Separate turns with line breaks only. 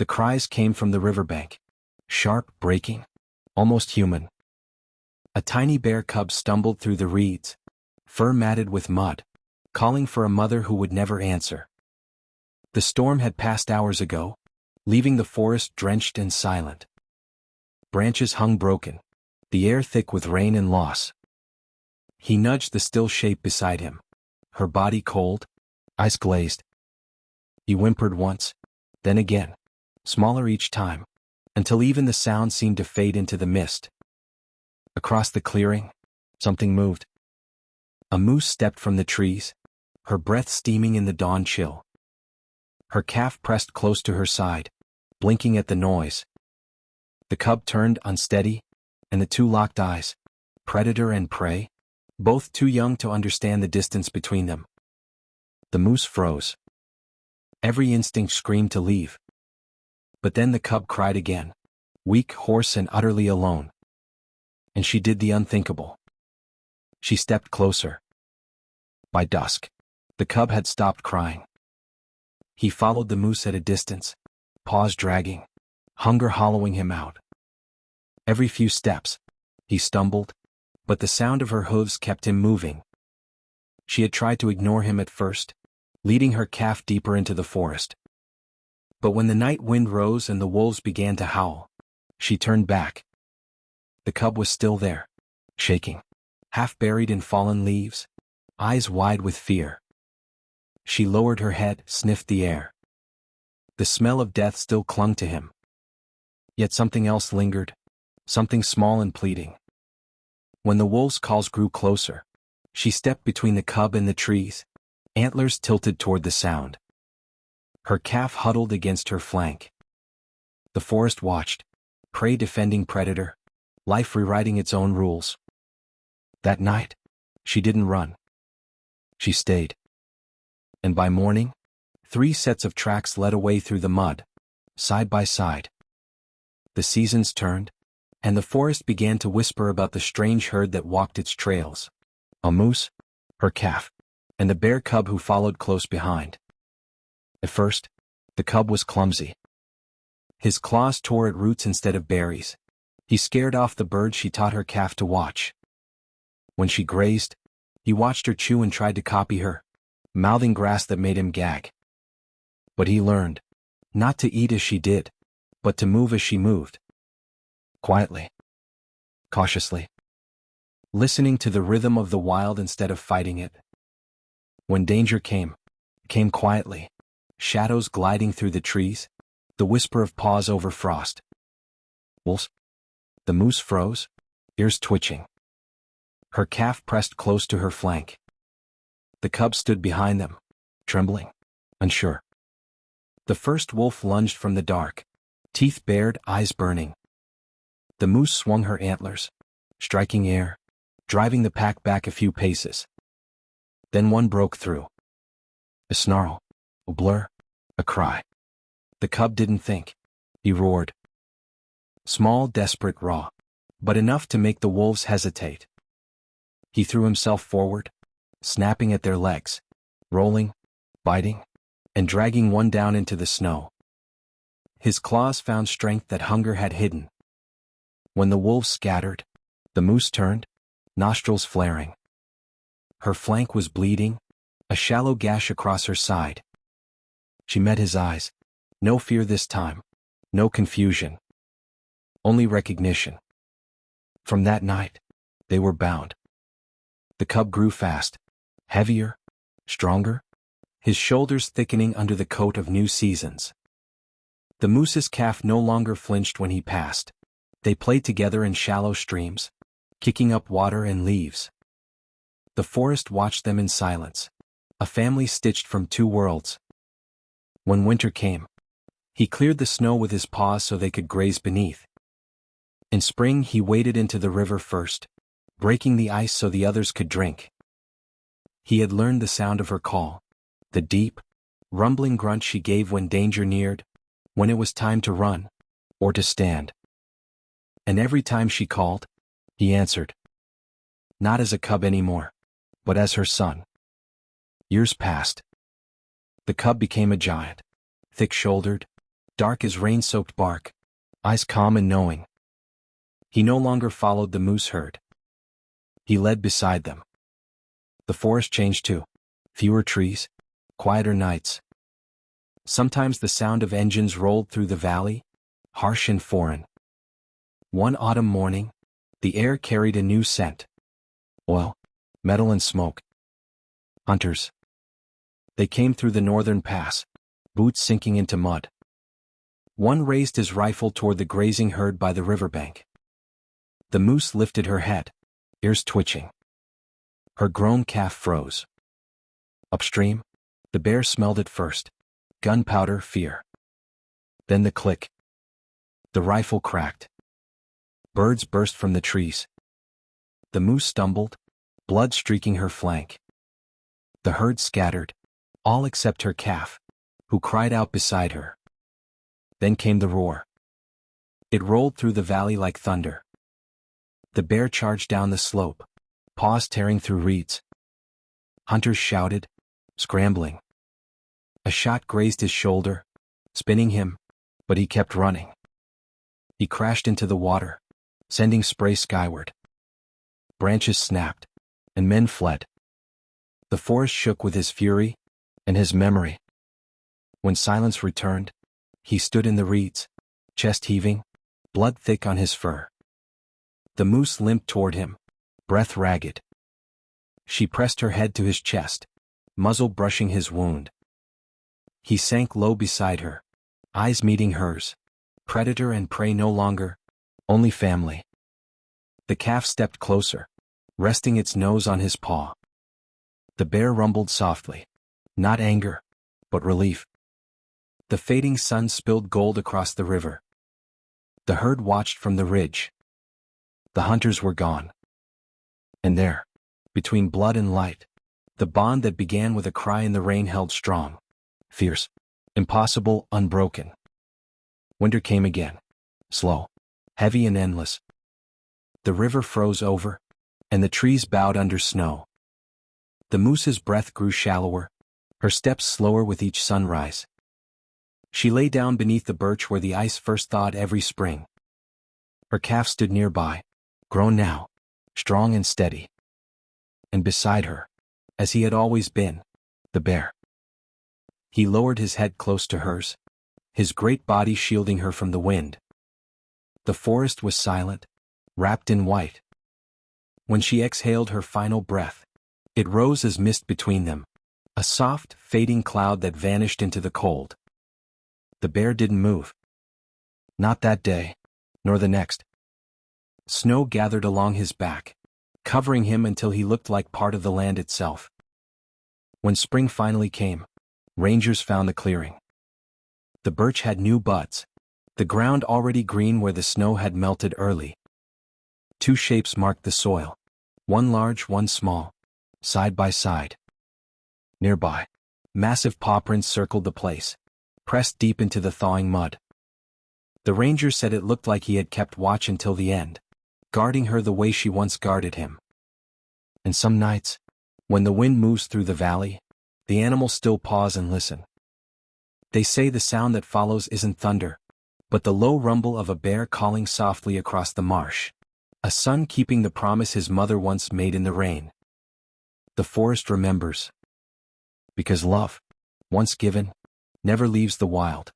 The cries came from the riverbank. Sharp, breaking, almost human. A tiny bear cub stumbled through the reeds, fur matted with mud, calling for a mother who would never answer. The storm had passed hours ago, leaving the forest drenched and silent. Branches hung broken, the air thick with rain and loss. He nudged the still shape beside him, her body cold, eyes glazed. He whimpered once, then again, smaller each time, until even the sound seemed to fade into the mist. Across the clearing, something moved. A moose stepped from the trees, her breath steaming in the dawn chill. Her calf pressed close to her side, blinking at the noise. The cub turned unsteady, and the two locked eyes, predator and prey, both too young to understand the distance between them. The moose froze. Every instinct screamed to leave. But then the cub cried again, weak, hoarse, and utterly alone. And she did the unthinkable. She stepped closer. By dusk, the cub had stopped crying. He followed the moose at a distance, paws dragging, hunger hollowing him out. Every few steps, he stumbled, but the sound of her hooves kept him moving. She had tried to ignore him at first, leading her calf deeper into the forest. But when the night wind rose and the wolves began to howl, she turned back. The cub was still there, shaking, half buried in fallen leaves, eyes wide with fear. She lowered her head, sniffed the air. The smell of death still clung to him. Yet something else lingered, something small and pleading. When the wolves' calls grew closer, she stepped between the cub and the trees, antlers tilted toward the sound. Her calf huddled against her flank. The forest watched, prey defending predator, life rewriting its own rules. That night, she didn't run. She stayed. And by morning, 3 sets of tracks led away through the mud, side by side. The seasons turned, and the forest began to whisper about the strange herd that walked its trails. A moose, her calf, and the bear cub who followed close behind. At first, the cub was clumsy. His claws tore at roots instead of berries. He scared off the birds she taught her calf to watch. When she grazed, he watched her chew and tried to copy her, mouthing grass that made him gag. But he learned, not to eat as she did, but to move as she moved. Quietly. Cautiously. Listening to the rhythm of the wild instead of fighting it. When danger came quietly, shadows gliding through the trees, the whisper of paws over frost. Wolves. The moose froze, ears twitching. Her calf pressed close to her flank. The cub stood behind them, trembling, unsure. The first wolf lunged from the dark, teeth bared, eyes burning. The moose swung her antlers, striking air, driving the pack back a few paces. Then one broke through. A snarl, a blur, a cry. The cub didn't think. He roared. Small, desperate, raw, but enough to make the wolves hesitate. He threw himself forward, snapping at their legs, rolling, biting, and dragging one down into the snow. His claws found strength that hunger had hidden. When the wolves scattered, the moose turned, nostrils flaring. Her flank was bleeding, a shallow gash across her side. She met his eyes. No fear this time, no confusion. Only recognition. From that night, they were bound. The cub grew fast, heavier, stronger, his shoulders thickening under the coat of new seasons. The moose's calf no longer flinched when he passed. They played together in shallow streams, kicking up water and leaves. The forest watched them in silence, a family stitched from 2 worlds. When winter came, he cleared the snow with his paws so they could graze beneath. In spring he waded into the river first, breaking the ice so the others could drink. He had learned the sound of her call, the deep, rumbling grunt she gave when danger neared, when it was time to run, or to stand. And every time she called, he answered. Not as a cub anymore, but as her son. Years passed. The cub became a giant, thick-shouldered, dark as rain-soaked bark, eyes calm and knowing. He no longer followed the moose herd. He led beside them. The forest changed too. Fewer trees, quieter nights. Sometimes the sound of engines rolled through the valley, harsh and foreign. One autumn morning, the air carried a new scent. Oil, metal and smoke. Hunters. They came through the northern pass, boots sinking into mud. One raised his rifle toward the grazing herd by the riverbank. The moose lifted her head, ears twitching. Her grown calf froze. Upstream, the bear smelled it first. Gunpowder, fear. Then the click. The rifle cracked. Birds burst from the trees. The moose stumbled, blood streaking her flank. The herd scattered, all except her calf, who cried out beside her. Then came the roar. It rolled through the valley like thunder. The bear charged down the slope, paws tearing through reeds. Hunters shouted, scrambling. A shot grazed his shoulder, spinning him, but he kept running. He crashed into the water, sending spray skyward. Branches snapped, and men fled. The forest shook with his fury and his memory. When silence returned, he stood in the reeds, chest heaving, blood thick on his fur. The moose limped toward him, breath ragged. She pressed her head to his chest, muzzle brushing his wound. He sank low beside her, eyes meeting hers. Predator and prey no longer, only family. The calf stepped closer, resting its nose on his paw. The bear rumbled softly, not anger, but relief. The fading sun spilled gold across the river. The herd watched from the ridge. The hunters were gone. And there, between blood and light, the bond that began with a cry in the rain held strong, fierce, impossible, unbroken. Winter came again, slow, heavy and endless. The river froze over, and the trees bowed under snow. The moose's breath grew shallower, her steps slower with each sunrise. She lay down beneath the birch where the ice first thawed every spring. Her calf stood nearby, grown now, strong and steady. And beside her, as he had always been, the bear. He lowered his head close to hers, his great body shielding her from the wind. The forest was silent, wrapped in white. When she exhaled her final breath, it rose as mist between them, a soft, fading cloud that vanished into the cold. The bear didn't move. Not that day, nor the next. Snow gathered along his back, covering him until he looked like part of the land itself. When spring finally came, rangers found the clearing. The birch had new buds, the ground already green where the snow had melted early. Two shapes marked the soil, one large, one small, side by side. Nearby, massive paw prints circled the place, pressed deep into the thawing mud. The ranger said it looked like he had kept watch until the end, guarding her the way she once guarded him. And some nights, when the wind moves through the valley, the animals still pause and listen. They say the sound that follows isn't thunder, but the low rumble of a bear calling softly across the marsh, a son keeping the promise his mother once made in the rain. The forest remembers. Because love, once given, never leaves the wild.